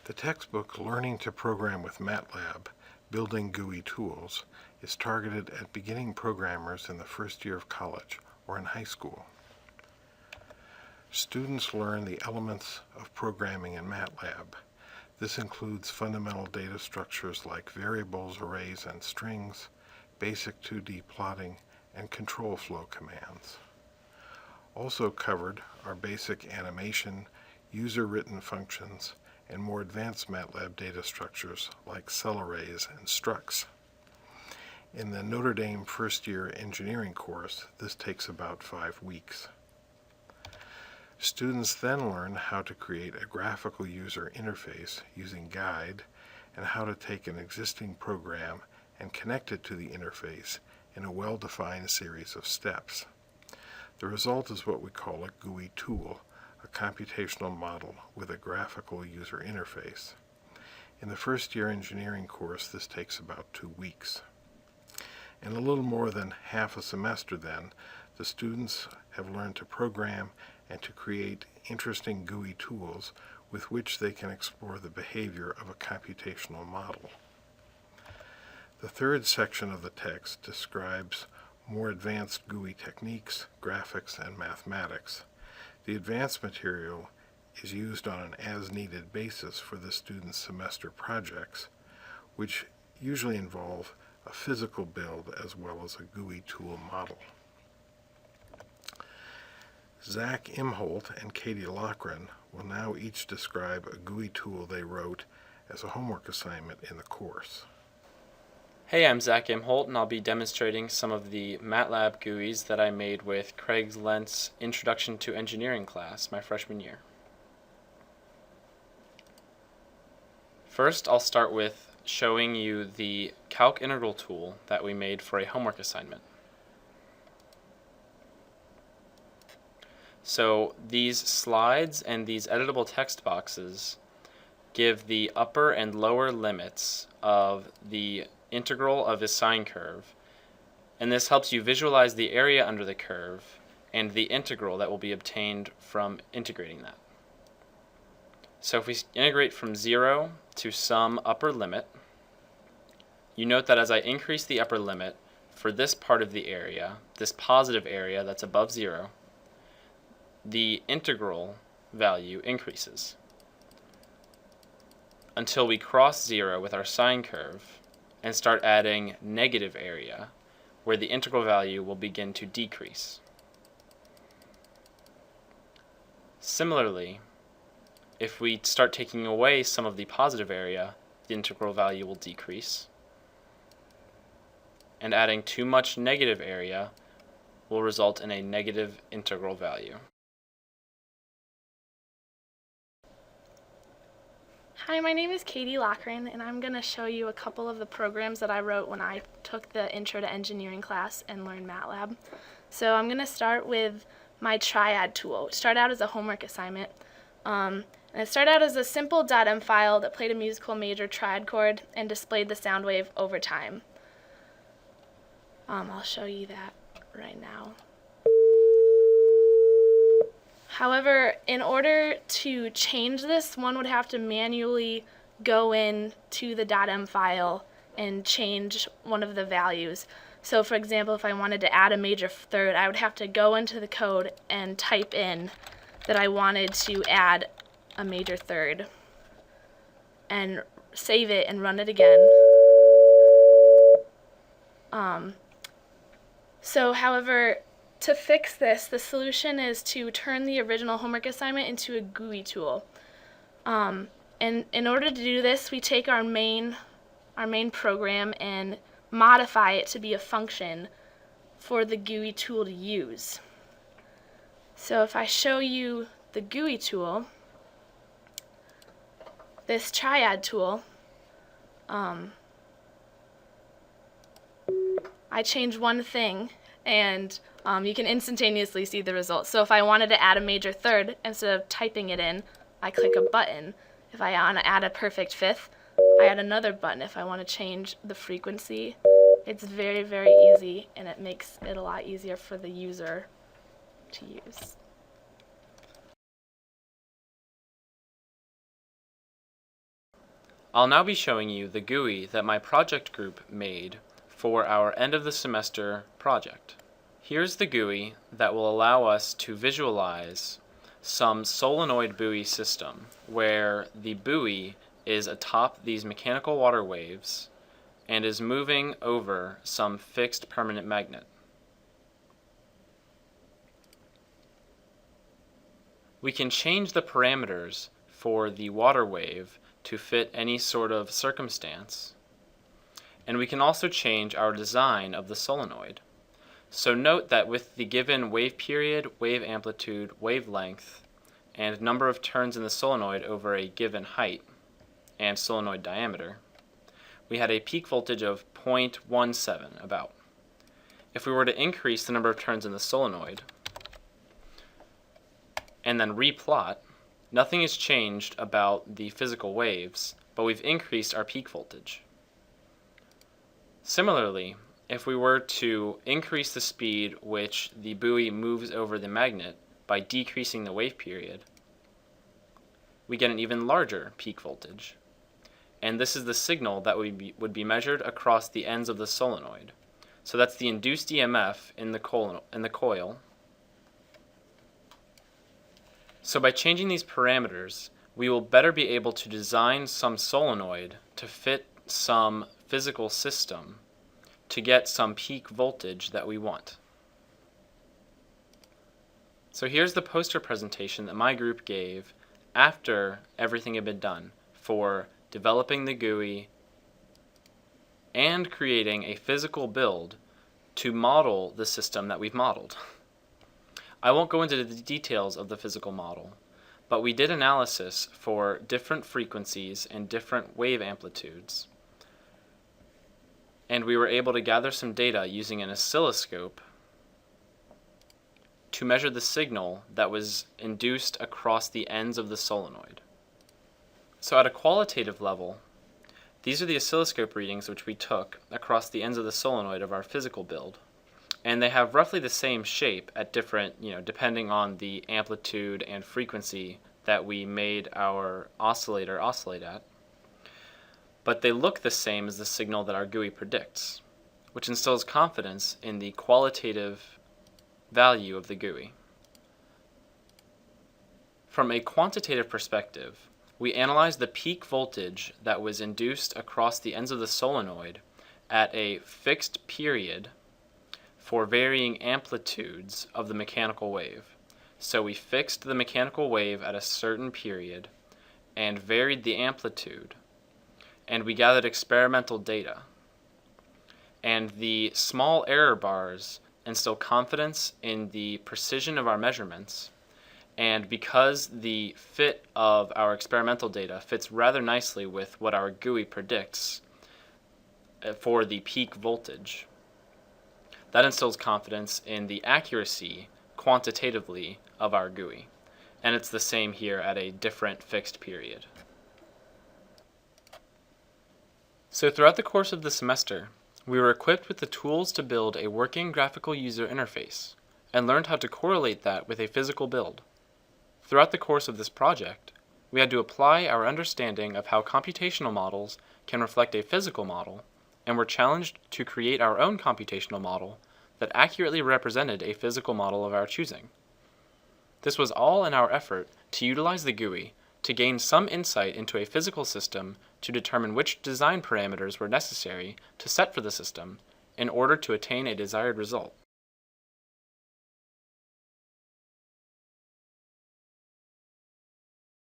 The textbook Learning to Program with MATLAB, Building GUI Tools, is targeted at beginning programmers in the first year of college or in high school. Students learn the elements of programming in MATLAB. This includes fundamental data structures like variables, arrays, and strings, basic 2D plotting, and control flow commands. Also covered are basic animation, user-written functions, and more advanced MATLAB data structures like cell arrays and structs. In the Notre Dame first-year engineering course, this takes about 5 weeks. Students then learn how to create a graphical user interface using Guide and how to take an existing program and connect it to the interface in a well-defined series of steps. The result is what we call a GUI tool, a computational model with a graphical user interface. In the first-year engineering course, this takes about 2 weeks. In a little more than half a semester then, the students have learned to program and to create interesting GUI tools with which they can explore the behavior of a computational model. The third section of the text describes more advanced GUI techniques, graphics, and mathematics. The advanced material is used on an as-needed basis for the students' semester projects, which usually involve a physical build as well as a GUI tool model. Zach Imholt and Katie Loughran will now each describe a GUI tool they wrote as a homework assignment in the course. Hey, I'm Zach Imholt, and I'll be demonstrating some of the MATLAB GUIs that I made with Craig Lent's Introduction to Engineering class my freshman year. First, I'll start with showing you the calc integral tool that we made for a homework assignment. So these slides and these editable text boxes give the upper and lower limits of the integral of a sine curve, and this helps you visualize the area under the curve and the integral that will be obtained from integrating that. So if we integrate from 0 to some upper limit, you note that as I increase the upper limit for this part of the area, this positive area that's above 0, the integral value increases until we cross 0 with our sine curve and start adding negative area, where the integral value will begin to decrease. Similarly, if we start taking away some of the positive area, the integral value will decrease, and adding too much negative area will result in a negative integral value. Hi, my name is Katie Loughran, and I'm going to show you a couple of the programs that I wrote when I took the Intro to Engineering class and learned MATLAB. So I'm going to start with my triad tool. It started out as a homework assignment. And it started out as a simple .m file that played a musical major triad chord and displayed the sound wave over time. I'll show you that right now. However, in order to change this, one would have to manually go in to the .m file and change one of the values. So for example, if I wanted to add a major third, I would have to go into the code and type in that I wanted to add a major third and save it and run it again. However, to fix this, the solution is to turn the original homework assignment into a GUI tool. And in order to do this, we take our main program and modify it to be a function for the GUI tool to use. So if I show you the GUI tool, this triad tool, I change one thing, and you can instantaneously see the results. So if I wanted to add a major third, instead of typing it in, I click a button. If I want to add a perfect fifth, I add another button. If I want to change the frequency, it's very, very easy, and it makes it a lot easier for the user to use. I'll now be showing you the GUI that my project group made for our end of the semester project. Here's the GUI that will allow us to visualize some solenoid buoy system where the buoy is atop these mechanical water waves and is moving over some fixed permanent magnet. We can change the parameters for the water wave to fit any sort of circumstance, and we can also change our design of the solenoid. So note that with the given wave period, wave amplitude, wavelength, and number of turns in the solenoid over a given height and solenoid diameter, we had a peak voltage of 0.17 about. If we were to increase the number of turns in the solenoid and then replot, nothing has changed about the physical waves, but we've increased our peak voltage. Similarly, if we were to increase the speed which the buoy moves over the magnet by decreasing the wave period, we get an even larger peak voltage. And this is the signal that would be measured across the ends of the solenoid. So that's the induced EMF in the coil. So by changing these parameters, we will better be able to design some solenoid to fit some physical system to get some peak voltage that we want. So here's the poster presentation that my group gave after everything had been done for developing the GUI and creating a physical build to model the system that we've modeled. I won't go into the details of the physical model, but we did analysis for different frequencies and different wave amplitudes. And we were able to gather some data using an oscilloscope to measure the signal that was induced across the ends of the solenoid. So at a qualitative level, these are the oscilloscope readings which we took across the ends of the solenoid of our physical build. And they have roughly the same shape at different, depending on the amplitude and frequency that we made our oscillator oscillate at. But they look the same as the signal that our GUI predicts, which instills confidence in the qualitative value of the GUI. From a quantitative perspective, we analyzed the peak voltage that was induced across the ends of the solenoid at a fixed period for varying amplitudes of the mechanical wave. So we fixed the mechanical wave at a certain period and varied the amplitude, and we gathered experimental data. And the small error bars instill confidence in the precision of our measurements, and because the fit of our experimental data fits rather nicely with what our GUI predicts for the peak voltage, that instills confidence in the accuracy quantitatively of our GUI. And it's the same here at a different fixed period. So throughout the course of the semester, we were equipped with the tools to build a working graphical user interface and learned how to correlate that with a physical build. Throughout the course of this project, we had to apply our understanding of how computational models can reflect a physical model, and were challenged to create our own computational model that accurately represented a physical model of our choosing. This was all in our effort to utilize the GUI to gain some insight into a physical system to determine which design parameters were necessary to set for the system in order to attain a desired result.